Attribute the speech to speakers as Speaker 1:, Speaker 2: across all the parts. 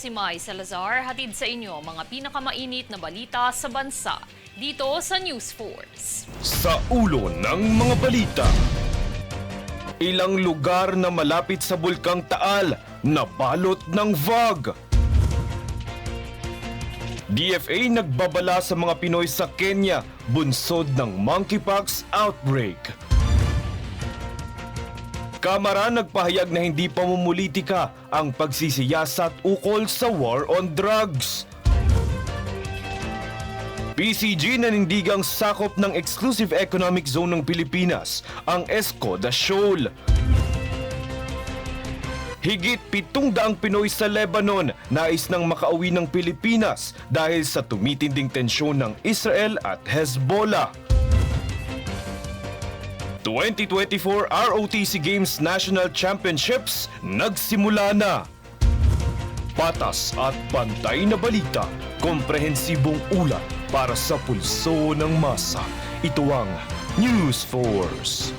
Speaker 1: si Mai Salazar, hatid sa inyo mga pinakamainit na balita sa bansa dito sa News Force.
Speaker 2: Sa ulo ng mga balita, ilang lugar na malapit sa Bulkang Taal nabalot ng fog. DFA nagbabala sa mga Pinoy sa Kenya bunsod ng monkeypox outbreak. Kamara nagpahayag na hindi pamumulitika ang pagsisiyasat ukol sa war on drugs. PCG nanindigang sakop ng Exclusive Economic Zone ng Pilipinas ang Escoda Shoal. Higit 700 Pinoy sa Lebanon nais nang makauwi ng Pilipinas dahil sa tumitinding tensyon ng Israel at Hezbollah. 2024 ROTC Games National Championships nagsimula na. Patas at pantay na balita, komprehensibong ulat para sa pulso ng masa. Ito ang News Force.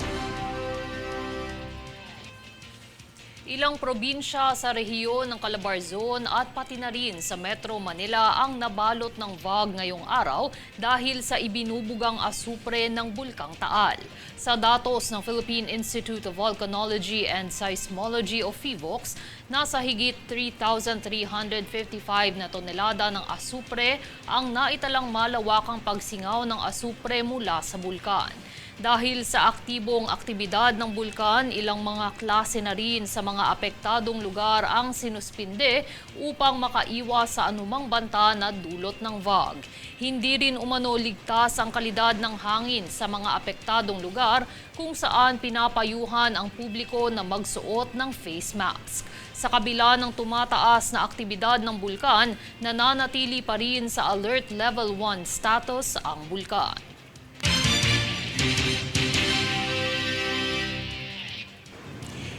Speaker 1: Ilang probinsya sa rehiyon ng Calabarzon at pati na rin sa Metro Manila ang nabalot ng fog ngayong araw dahil sa ibinubugang asupre ng Bulkang Taal. Sa datos ng Philippine Institute of Volcanology and Seismology o PHIVOLCS, nasa higit 3,355 na tonelada ng asupre ang naitalang malawakang pagsingaw ng asupre mula sa bulkan. Dahil sa aktibong aktibidad ng bulkan, ilang mga klase na rin sa mga apektadong lugar ang sinuspinde upang makaiwas sa anumang banta na dulot ng fog. Hindi rin umano ligtas ang kalidad ng hangin sa mga apektadong lugar kung saan pinapayuhan ang publiko na magsuot ng face mask. Sa kabila ng tumataas na aktibidad ng bulkan, nananatili pa rin sa Alert Level 1 status ang bulkan.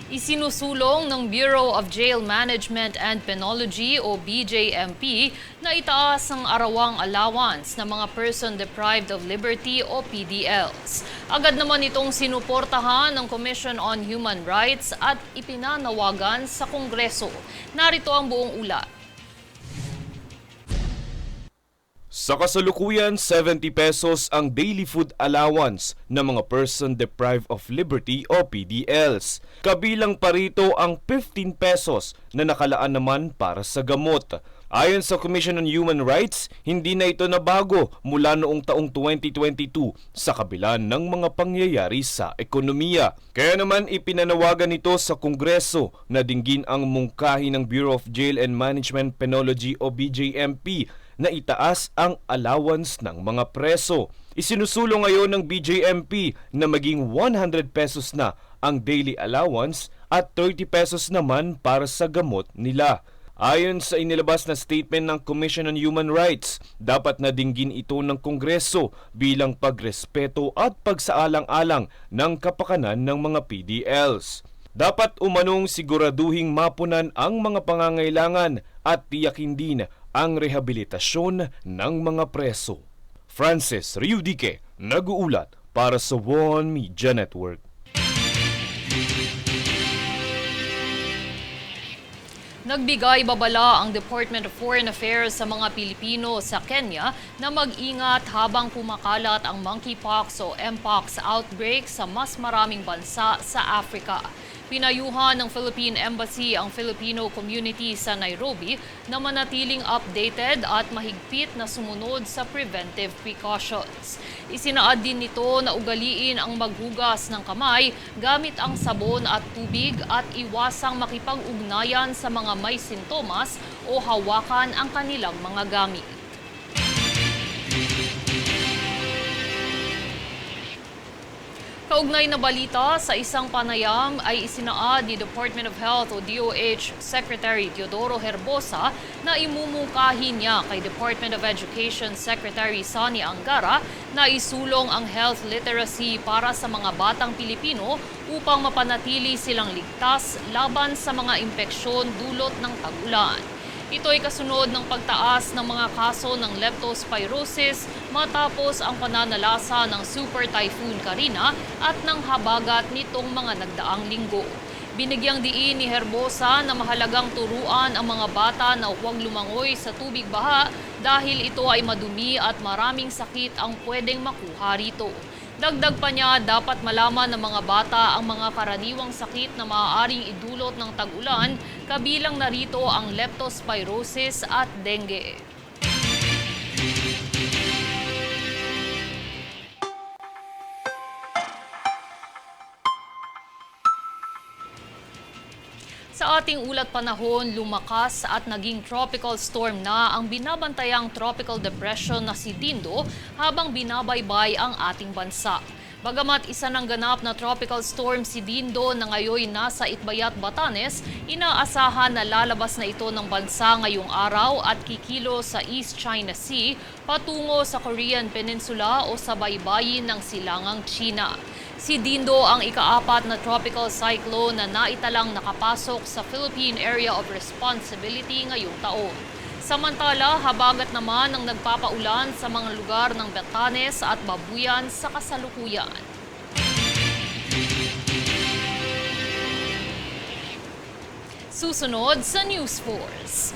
Speaker 1: Isinusulong ng Bureau of Jail Management and Penology o BJMP na itaas ang arawang allowance ng mga person deprived of liberty o PDLs. Agad naman itong sinuportahan ng Commission on Human Rights at ipinanawagan sa Kongreso. Narito ang buong ulat.
Speaker 2: Sa kasalukuyan, 70 pesos ang daily food allowance ng mga person deprived of liberty o PDLs. Kabilang pa rito ang 15 pesos na nakalaan naman para sa gamot. Ayon sa Commission on Human Rights, hindi na ito nabago mula noong taong 2022 sa kabila ng mga pangyayari sa ekonomiya. Kaya naman ipinanawagan ito sa Kongreso na dinggin ang mungkahi ng Bureau of Jail and Management Penology o BJMP na itaas ang allowance ng mga preso. Isinusulong ngayon ng BJMP na maging 100 pesos na ang daily allowance at 30 pesos naman para sa gamot nila. Ayon sa inilabas na statement ng Commission on Human Rights, dapat na dinggin ito ng Kongreso bilang pagrespeto at pagsaalang-alang ng kapakanan ng mga PDLs. Dapat umanong siguraduhing mapunan ang mga pangangailangan at tiyakin din ang rehabilitasyon ng mga preso. Francis Riudique, nag-uulat para sa One Media Network.
Speaker 1: Nagbigay babala ang Department of Foreign Affairs sa mga Pilipino sa Kenya na mag-ingat habang kumakalat ang monkeypox o mpox outbreak sa mas maraming bansa sa Africa. Pinayuhan ng Philippine Embassy ang Filipino community sa Nairobi na manatiling updated at mahigpit na sumunod sa preventive precautions. Isinaad din nito na ugaliin ang maghugas ng kamay gamit ang sabon at tubig at iwasang makipag-ugnayan sa mga may sintomas o hawakan ang kanilang mga gamit. Kaugnay na balita, sa isang panayam ay isinaad ni Department of Health o DOH Secretary Teodoro Herbosa na imumungkahi niya kay Department of Education Secretary Sonny Angara na isulong ang health literacy para sa mga batang Pilipino upang mapanatili silang ligtas laban sa mga impeksyon dulot ng tag-ulan. Ito ay kasunod ng pagtaas ng mga kaso ng leptospirosis matapos ang pananalasa ng Super Typhoon Karina at ng habagat nitong mga nagdaang linggo. Binigyang diin ni Herbosa na mahalagang turuan ang mga bata na huwag lumangoy sa tubig baha dahil ito ay madumi at maraming sakit ang pwedeng makuha rito. Dagdag pa niya, dapat malaman ng mga bata ang mga karaniwang sakit na maaaring idulot ng tag-ulan, kabilang na rito ang leptospirosis at dengue. Sa ating ulat panahon, lumakas at naging tropical storm na ang binabantayang tropical depression na si Dindo habang binabaybay ang ating bansa. Bagamat isa ng ganap na tropical storm si Dindo na ngayon nasa Itbayat, Batanes, inaasahan na lalabas na ito ng bansa ngayong araw at kikilo sa East China Sea patungo sa Korean Peninsula o sa baybayin ng Silangang China. Si Dindo ang ika-4 na tropical cyclone na naitalang nakapasok sa Philippine Area of Responsibility ngayong taon. Samantala, habagat naman ang nagpapaulan sa mga lugar ng Batanes at Babuyan sa kasalukuyan. Susunod sa News Force.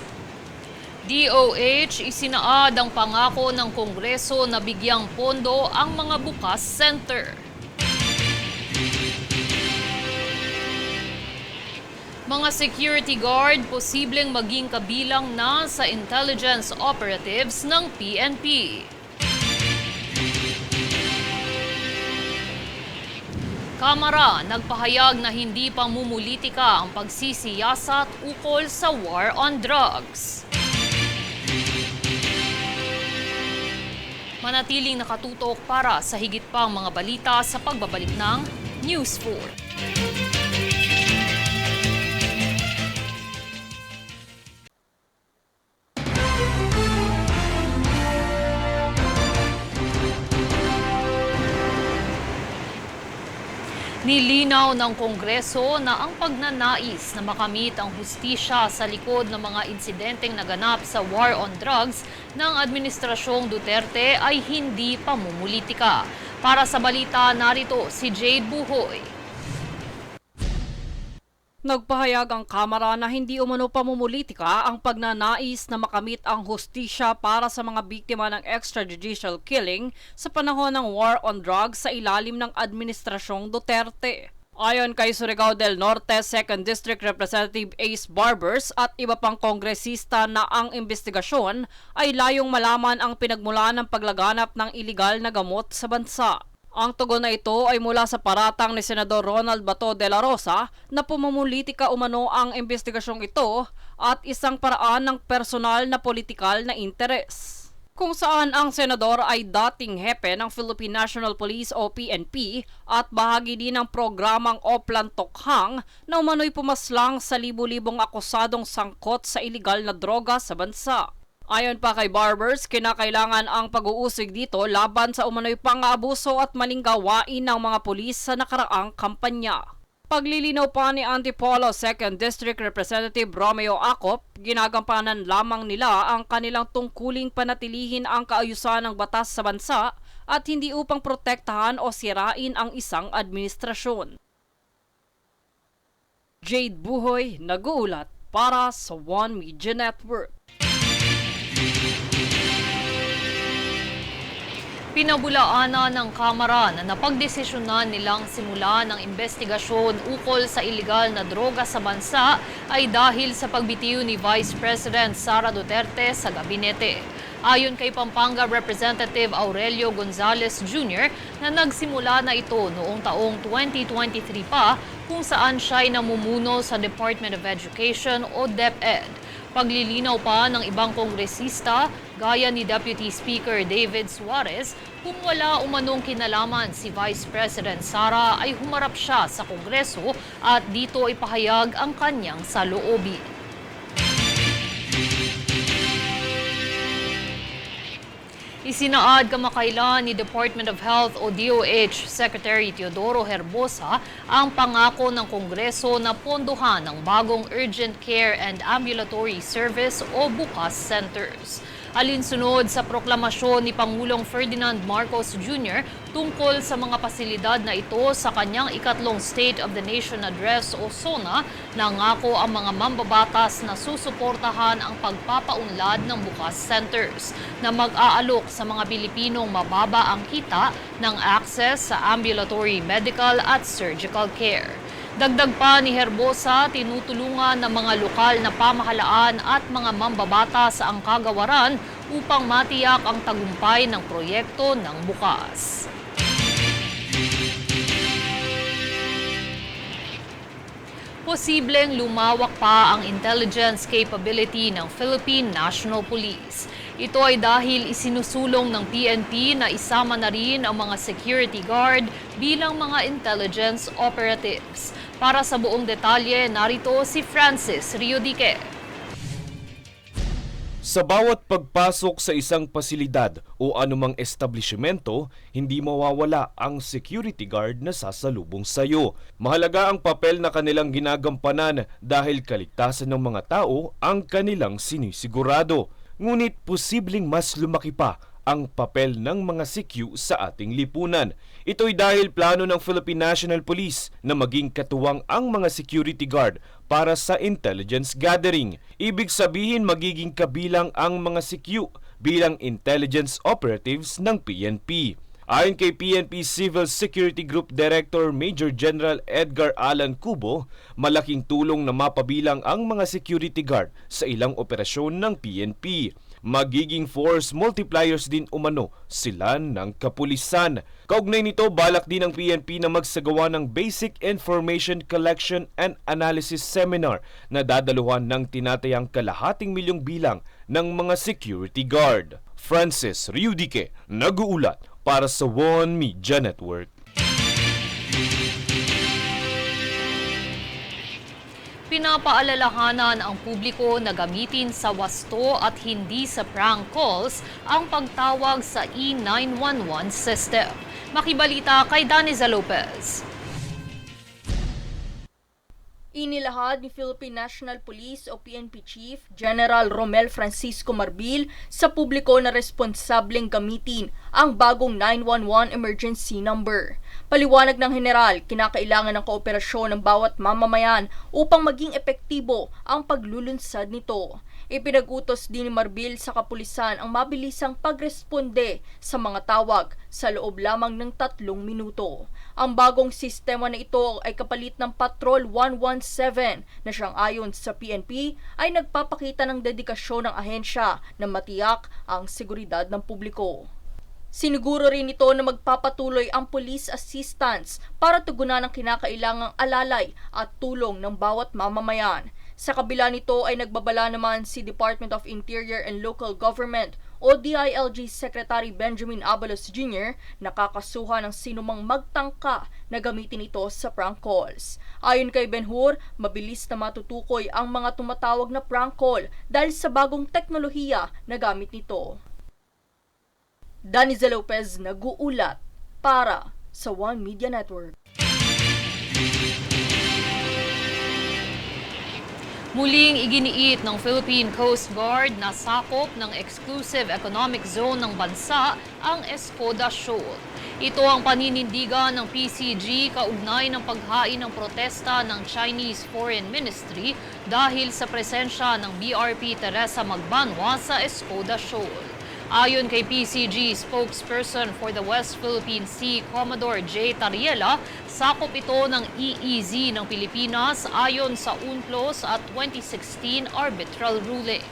Speaker 1: DOH isinaad ang pangako ng Kongreso na bigyang pondo ang mga bukas center. Mga security guard posibleng maging kabilang na sa intelligence operatives ng PNP. Kamara nagpahayag na hindi pamumulitika ang pagsisiyasat ukol sa war on drugs. Manatiling nakatutok para sa higit pang mga balita sa pagbabalik ng News 4. Nilinaw ng Kongreso na ang pagnanais na makamit ang hustisya sa likod ng mga insidenteng naganap sa war on drugs ng Administrasyong Duterte ay hindi pamumulitika. Para sa balita, narito si Jade Buhoy.
Speaker 3: Nagpahayag ang Kamara na hindi umano pamumulitika ang pagnanais na makamit ang hustisya para sa mga biktima ng extrajudicial killing sa panahon ng war on drugs sa ilalim ng Administrasyong Duterte. Ayon kay Surigao del Norte 2nd District Representative Ace Barbers at iba pang kongresista na ang investigasyon ay layong malaman ang pinagmulan ng paglaganap ng iligal na gamot sa bansa. Ang tugon na ito ay mula sa paratang ni Senador Ronald Bato de la Rosa na pumumulitika umano ang investigasyong ito at isang paraan ng personal na politikal na interes. Kung saan ang senador ay dating hepe ng Philippine National Police o PNP at bahagi din ng programang Oplan Tokhang na umano'y pumaslang sa libu-libong akusadong sangkot sa iligal na droga sa bansa. Ayon pa kay Barbers, kinakailangan ang pag-uusig dito laban sa umano'y pang-aabuso at maling gawain ng mga pulis sa nakaraang kampanya. Paglilinaw pa ni Antipolo 2nd District Representative Romeo Acop, ginagampanan lamang nila ang kanilang tungkuling panatilihin ang kaayusan ng batas sa bansa at hindi upang protektahan o sirain ang isang administrasyon. Jade Buhoy, nag-uulat para sa One Media Network.
Speaker 1: Pinabulaanan ng Kamara na napagdesisyonan nilang simulan ng investigasyon ukol sa iligal na droga sa bansa ay dahil sa pagbitiw ni Vice President Sara Duterte sa gabinete. Ayon kay Pampanga Representative Aurelio Gonzales Jr. na nagsimula na ito noong taong 2023 pa kung saan siya ay namumuno sa Department of Education o DepEd. Paglilinaw pa ng ibang kongresista gaya ni Deputy Speaker David Suarez, kung wala umanong kinalaman si Vice President Sara ay humarap siya sa Kongreso at dito ipahayag ang kanyang saloobin. Isinaad kamakailan ni Department of Health o DOH Secretary Teodoro Herbosa ang pangako ng Kongreso na pondohan ng bagong Urgent Care and Ambulatory Service o BUCAS Centers. Alinsunod sa proklamasyon ni Pangulong Ferdinand Marcos Jr. tungkol sa mga pasilidad na ito sa kanyang ikatlong State of the Nation Address o SONA, nangako ang mga mambabatas na susuportahan ang pagpapaunlad ng bukas centers na mag-aalok sa mga Pilipinong mababa ang kita ng access sa ambulatory medical at surgical care. Dagdag pa ni Herbosa, tinutulungan ng mga lokal na pamahalaan at mga mambabatas ang kagawaran upang matiyak ang tagumpay ng proyekto ng bukas. Posibleng lumawak pa ang intelligence capability ng Philippine National Police. Ito ay dahil isinusulong ng PNP na isama na rin ang mga security guard bilang mga intelligence operatives. Para sa buong detalye, narito si Francis Riodique.
Speaker 2: Sa bawat pagpasok sa isang pasilidad o anumang establishmento, hindi mawawala ang security guard na sasalubong sa iyo. Mahalaga ang papel na kanilang ginagampanan dahil kaligtasan ng mga tao ang kanilang sinisigurado. Ngunit posibleng mas lumaki pa ang papel ng mga CQ sa ating lipunan. Ito'y dahil plano ng Philippine National Police na maging katuwang ang mga security guard para sa intelligence gathering. Ibig sabihin magiging kabilang ang mga CQ bilang intelligence operatives ng PNP. Ayon kay PNP Civil Security Group Director Major General Edgar Alan Cubo, malaking tulong na mapabilang ang mga security guard sa ilang operasyon ng PNP. Magiging force multipliers din umano sila ng kapulisan. Kaugnay nito, balak din ng PNP na magsagawa ng Basic Information Collection and Analysis Seminar na dadaluhan ng tinatayang 250,000 bilang ng mga security guard. Francis Riodique, nag-uulat para sa One Media Network.
Speaker 1: Pinapaalalahanan ang publiko na gamitin sa wasto at hindi sa prank calls ang pagtawag sa E911 system. Makibalita kay Daniza Lopez.
Speaker 4: Inilahad ni Philippine National Police o PNP Chief General Romel Francisco Marbil sa publiko na responsableng gamitin ang bagong 911 emergency number. Paliwanag ng General, kinakailangan ng kooperasyon ng bawat mamamayan upang maging epektibo ang paglulunsad nito. Ipinag-utos din ni Marbil sa kapulisan ang mabilisang pagresponde sa mga tawag sa loob lamang ng 3 minuto. Ang bagong sistema na ito ay kapalit ng Patrol 117 na siyang ayon sa PNP ay nagpapakita ng dedikasyon ng ahensya na matiyak ang seguridad ng publiko. Siniguro rin ito na magpapatuloy ang police assistance para tugunan ang kinakailangang alalay at tulong ng bawat mamamayan. Sa kabila nito ay nagbabala naman si Department of Interior and Local Government o DILG Secretary Benjamin Abalos Jr. na kakasuhan ng sinumang magtangka na gamitin ito sa prank calls. Ayon kay Benhur, mabilis na matutukoy ang mga tumatawag na prank call dahil sa bagong teknolohiya na gamit nito. Daniza Lopez, nag-uulat para sa One Media Network.
Speaker 1: Muling iginiit ng Philippine Coast Guard na sakop ng Exclusive Economic Zone ng bansa ang Escoda Shoal. Ito ang paninindigan ng PCG kaugnay ng paghain ng protesta ng Chinese Foreign Ministry dahil sa presensya ng BRP Teresa Magbanwa sa Escoda Shoal. Ayon kay PCG spokesperson for the West Philippine Sea, Commodore J. Tariela, sakop ito ng EEZ ng Pilipinas ayon sa UNCLOS at 2016 arbitral ruling.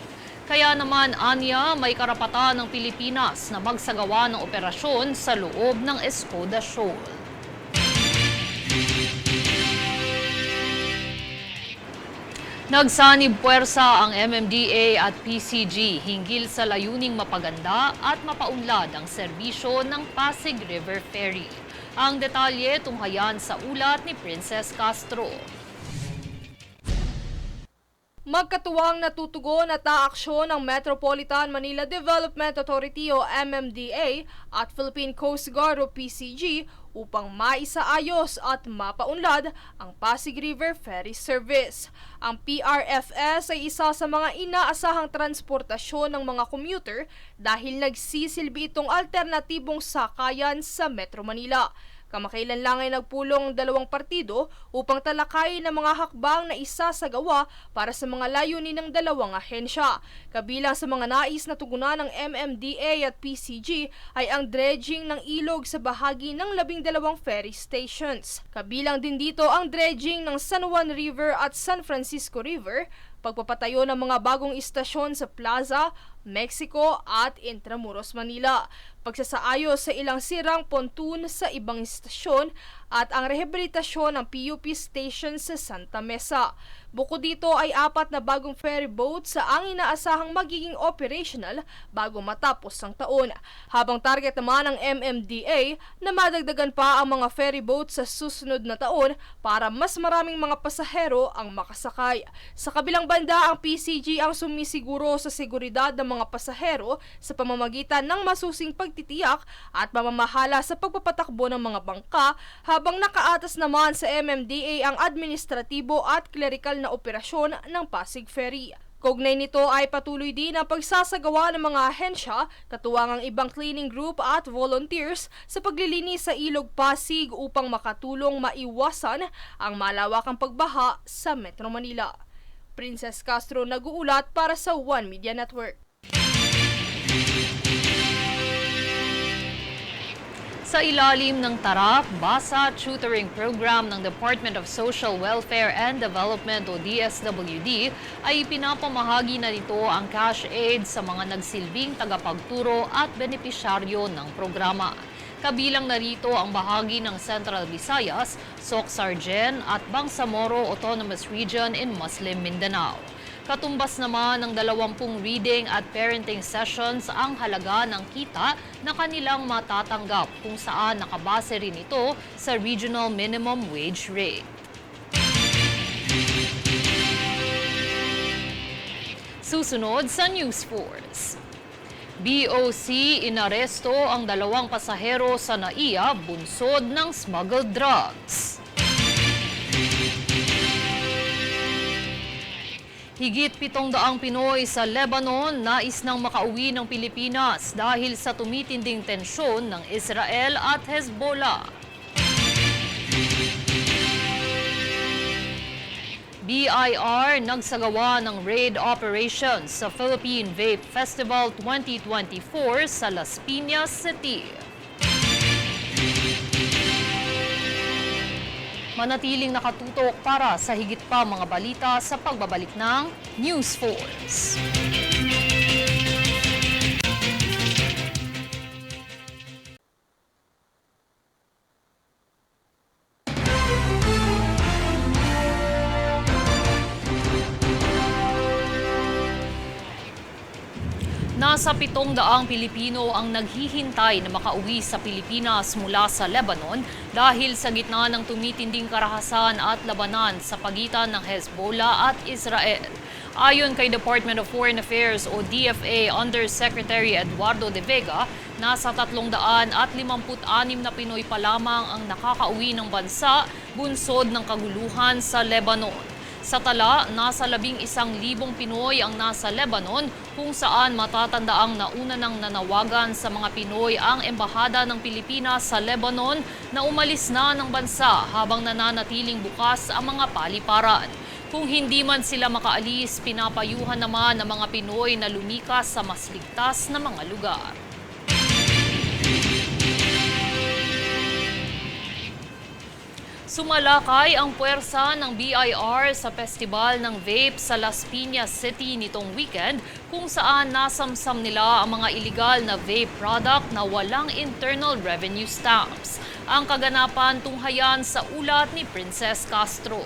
Speaker 1: Kaya naman, anya, may karapatan ng Pilipinas na magsagawa ng operasyon sa loob ng Escoda Shoal. Nagsanib puwersa ang MMDA at PCG hinggil sa layuning mapaganda at mapaunlad ang serbisyo ng Pasig River Ferry. Ang detalye tunghayan sa ulat ni Princess Castro.
Speaker 5: Magkatuwang natutugon at aaksyon ng Metropolitan Manila Development Authority o MMDA at Philippine Coast Guard o PCG upang maisaayos at mapaunlad ang Pasig River Ferry Service. Ang PRFS ay isa sa mga inaasahang transportasyon ng mga commuter dahil nagsisilbi itong alternatibong sakayan sa Metro Manila. Kamakailan lang ay nagpulong dalawang partido upang talakayin ang mga hakbang na isasagawa para sa mga layunin ng dalawang ahensya. Kabilang sa mga nais na tugunan ng MMDA at PCG ay ang dredging ng ilog sa bahagi ng 12 ferry stations. Kabilang din dito ang dredging ng San Juan River at San Francisco River, pagpapatayo ng mga bagong istasyon sa Plaza, Mexico at Intramuros, Manila, pagsasaayos sa ilang sirang pontoon sa ibang istasyon at ang rehabilitasyon ng PUP station sa Santa Mesa. Bukod dito ay 4 na bagong ferry boats ang inaasahang magiging operational bago matapos ang taon. Habang target naman ng MMDA na madagdagan pa ang mga ferry boats sa susunod na taon para mas maraming mga pasahero ang makasakay. Sa kabilang banda, ang PCG ang sumisiguro sa seguridad ng mga pasahero sa pamamagitan ng masusing pagtitiyak at pamamahala sa pagpapatakbo ng mga bangka, habang nakaatas naman sa MMDA ang administratibo at clerical na operasyon ng Pasig Ferry. Kaugnay nito ay patuloy din ang pagsasagawa ng mga ahensya, katuwang ang ibang cleaning group at volunteers sa paglilinis sa Ilog Pasig upang makatulong maiwasan ang malawakang pagbaha sa Metro Manila. Princess Castro nag-uulat para sa One Media Network.
Speaker 1: Sa ilalim ng Tarak, Basa Tutoring Program ng Department of Social Welfare and Development o DSWD ay pinapamahagi na nito ang cash aid sa mga nagsilbing tagapagturo at benepisyaryo ng programa. Kabilang narito ang bahagi ng Central Visayas, Soc-Sargen at Bangsamoro Autonomous Region in Muslim Mindanao. Katumbas naman ng 20 reading at parenting sessions ang halaga ng kita na kanilang matatanggap, kung saan nakabase rin ito sa Regional Minimum Wage Rate. Susunod sa News Force. BOC inaresto ang 2 pasahero sa NAIA bunsod ng smuggled drugs. Higit 700 Pinoy sa Lebanon nais nang makauwi ng Pilipinas dahil sa tumitinding tensyon ng Israel at Hezbollah. BIR nagsagawa ng raid operations sa Philippine Vape Festival 2024 sa Las Piñas City. Manatiling nakatutok para sa higit pa mga balita sa pagbabalik ng News Force. Nasa 700 Pilipino ang naghihintay na makauwi sa Pilipinas mula sa Lebanon dahil sa gitna ng tumitinding karahasan at labanan sa pagitan ng Hezbollah at Israel. Ayon kay Department of Foreign Affairs o DFA Undersecretary Eduardo De Vega, nasa 356 na Pinoy pa lamang ang nakakauwi ng bansa bunsod ng kaguluhan sa Lebanon. Sa tala, nasa 11,000 Pinoy ang nasa Lebanon, kung saan matatandaang nauna nang nanawagan sa mga Pinoy ang Embahada ng Pilipinas sa Lebanon na umalis na ng bansa habang nananatiling bukas ang mga paliparan. Kung hindi man sila makaalis, pinapayuhan naman ng mga Pinoy na lumikas sa mas ligtas na mga lugar. Sumalakay ang puwersa ng BIR sa Festival ng Vape sa Las Piñas City nitong weekend, kung saan nasamsam nila ang mga illegal na vape product na walang internal revenue stamps. Ang kaganapan tunghayan sa ulat ni Princess Castro.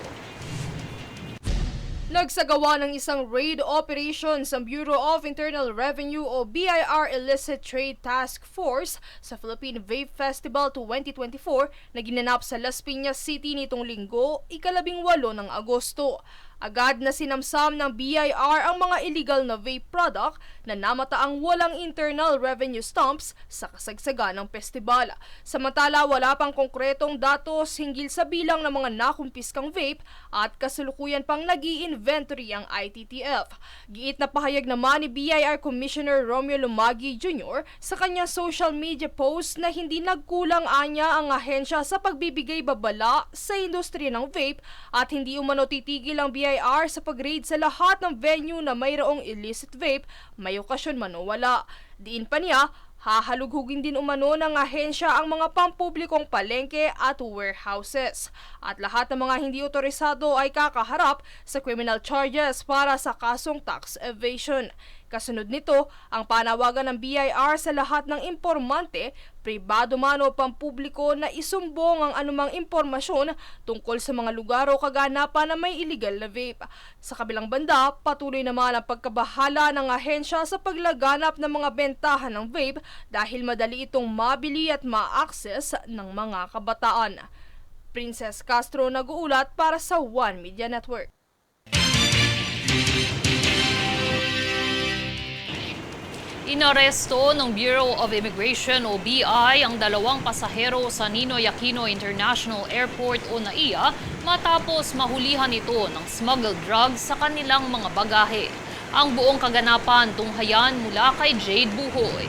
Speaker 5: Nagsagawa ng isang raid operation sa Bureau of Internal Revenue o BIR Illicit Trade Task Force sa Philippine Vape Festival 2024 na ginanap sa Las Piñas City nitong linggo, ika-18 ng Agosto. Agad na sinamsam ng BIR ang mga illegal na vape product na namataang walang internal revenue stumps sa kasagsagan ng festival. Samantala, wala pang konkretong datos hinggil sa bilang ng mga nakumpiskang vape at kasalukuyan pang nag-i-inventory ang ITTF. Giit na pahayag naman ni BIR Commissioner Romeo Lumagi Jr. sa kanyang social media post na hindi nagkulang anya ang ahensya sa pagbibigay babala sa industriya ng vape at hindi umano titigil ang BIR sa pag-raid sa lahat ng venue na mayroong illicit vape, may okasyon man o wala. Diin pa niya, hahalughugin din umano ng ahensya ang mga pampublikong palengke at warehouses. At lahat ng mga hindi otorisado ay kakaharap sa criminal charges para sa kasong tax evasion. Kasunod nito, ang panawagan ng BIR sa lahat ng impormante, pribado man o pampubliko na isumbong ang anumang impormasyon tungkol sa mga lugar o kaganapan na may illegal na vape. Sa kabilang banda, patuloy naman ang pagkabahala ng ahensya sa paglaganap ng mga bentahan ng vape dahil madali itong mabili at ma-access ng mga kabataan. Princess Castro nag-uulat para sa One Media Network.
Speaker 1: Inaresto ng Bureau of Immigration o BI ang 2 pasahero sa Ninoy Aquino International Airport o NAIA matapos mahulihan ito ng smuggled drugs sa kanilang mga bagahe. Ang buong kaganapan tunghayan mula kay Jade Buhoy.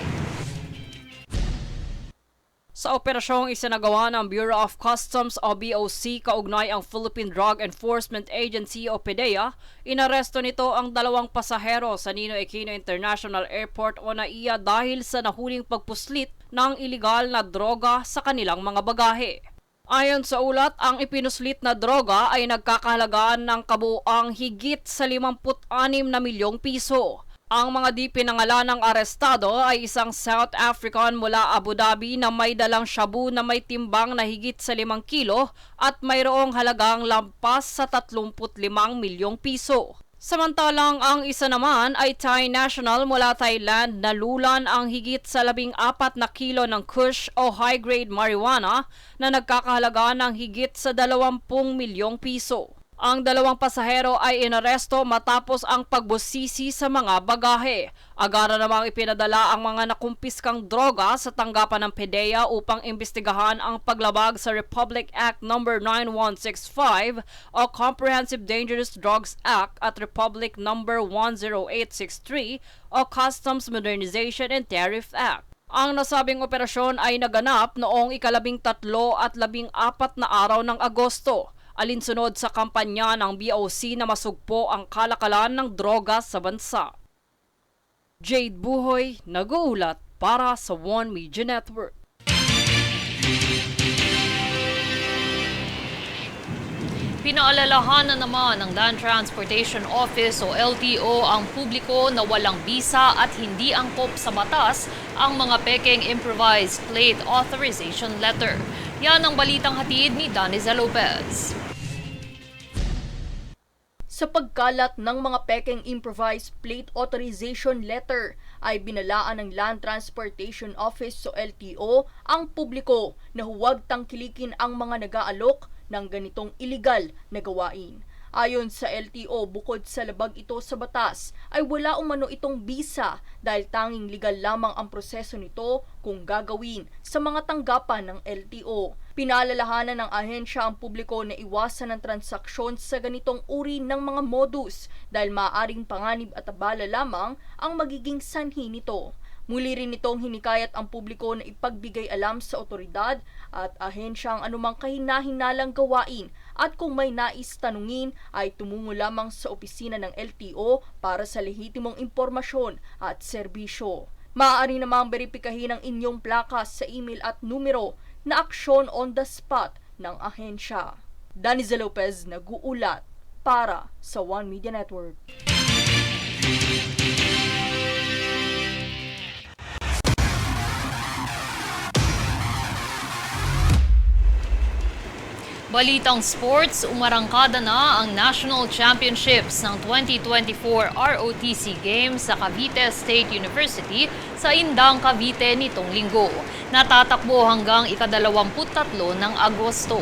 Speaker 3: Sa operasyong isinagawa ng Bureau of Customs o BOC kaugnay ang Philippine Drug Enforcement Agency o PDEA, inaresto nito ang 2 pasahero sa Ninoy Aquino International Airport o NAIA dahil sa nahuling pagpuslit ng iligal na droga sa kanilang mga bagahe. Ayon sa ulat, ang ipinuslit na droga ay nagkakahalagaan ng kabuuang higit sa 56 na milyong piso. Ang mga di pinangalanang arestado ay isang South African mula Abu Dhabi na may dalang shabu na may timbang na higit sa 5 kilo at mayroong halagang lampas sa 35 milyong piso. Samantalang ang isa naman ay Thai national mula Thailand na lulan ang higit sa 14 na kilo ng kush o high-grade marijuana na nagkakahalaga ng higit sa 20 milyong piso. Ang 2 pasahero ay inaresto matapos ang pagbusisi sa mga bagahe. Agara namang ipinadala ang mga nakumpiskang droga sa tanggapan ng PDEA upang imbestigahan ang paglabag sa Republic Act No. 9165 o Comprehensive Dangerous Drugs Act at Republic No. 10863 o Customs Modernization and Tariff Act. Ang nasabing operasyon ay naganap noong 13 at 14 na araw ng Agosto, alinsunod sa kampanya ng BOC na masugpo ang kalakalan ng droga sa bansa. Jade Buhoy, nag-uulat para sa One Media Network.
Speaker 1: Pinaalalahanan naman ng Land Transportation Office o LTO ang publiko na walang bisa at hindi angkop sa batas ang mga pekeng improvised plate authorization letter. Yan ang balitang hatid ni Daniza Lopez.
Speaker 4: Sa pagkalat ng mga pekeng improvised plate authorization letter ay binalaan ng Land Transportation Office o LTO ang publiko na huwag tangkilikin ang mga nag-aalok ng ganitong iligal na gawain. Ayon sa LTO, bukod sa labag ito sa batas, ay wala umano itong bisa dahil tanging legal lamang ang proseso nito kung gagawin sa mga tanggapan ng LTO. Pinaalalahanan ng ahensya ang publiko na iwasan ang transaksyon sa ganitong uri ng mga modus dahil maaaring panganib at abala lamang ang magiging sanhi nito. Muli rin itong hinikayat ang publiko na ipagbigay alam sa otoridad at ahensya ang anumang kahinahinalang gawain at kung may nais tanungin ay tumungo lamang sa opisina ng LTO para sa lehitimong impormasyon at serbisyo. Maaari namang beripikahin ang inyong plakas sa email at numero na aksyon on the spot ng ahensya. Daniza Lopez, nag-uulat para sa One Media Network.
Speaker 1: Balitang sports, umarangkada na ang National Championships ng 2024 ROTC Games sa Cavite State University sa Indang, Cavite nitong linggo. Natatakbo hanggang ika-23 ng Agosto.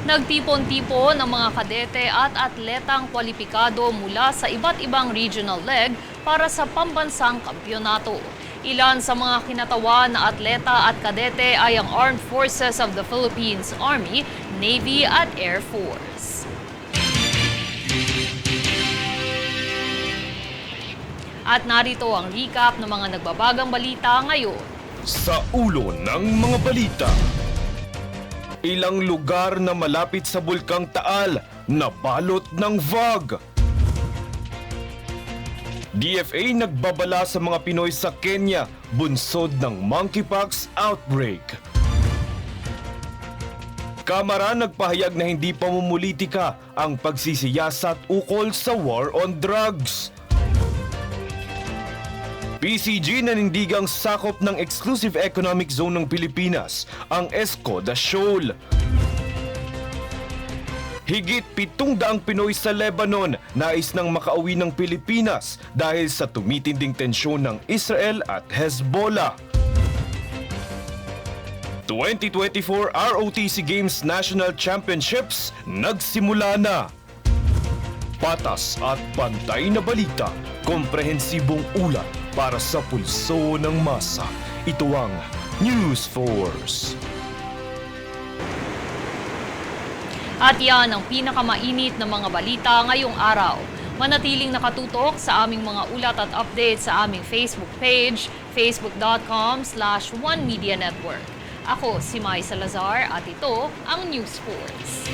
Speaker 1: Nagtipon-tipon ang mga kadete at atletang kwalipikado mula sa iba't ibang regional leg para sa pambansang kampyonato. Ilan sa mga kinatawan na atleta at kadete ay ang Armed Forces of the Philippines Army, Navy at Air Force. At narito ang recap ng mga nagbabagang balita ngayon.
Speaker 2: Sa ulo ng mga balita. Ilang lugar na malapit sa Bulkang Taal nabalot ng fog. DFA nagbabala sa mga Pinoy sa Kenya bunsod ng monkeypox outbreak. Kamara nagpahayag na hindi pamumulitika ang pagsisiyasat ukol sa war on drugs. PCG nanindigang sakop ng Exclusive Economic Zone ng Pilipinas, ang Escoda Shoal. Higit 700 Pinoy sa Lebanon nais nang makauwi ng Pilipinas dahil sa tumitinding tensyon ng Israel at Hezbollah. 2024 ROTC Games National Championships nagsimula na. Patas at pantay na balita, komprehensibong ulat para sa pulso ng masa. Ito ang News Force.
Speaker 1: At yan ang pinakamainit na mga balita ngayong araw. Manatiling nakatutok sa aming mga ulat at updates sa aming Facebook page, facebook.com/OneMediaNetwork. Ako si Mai Salazar at ito ang News Force.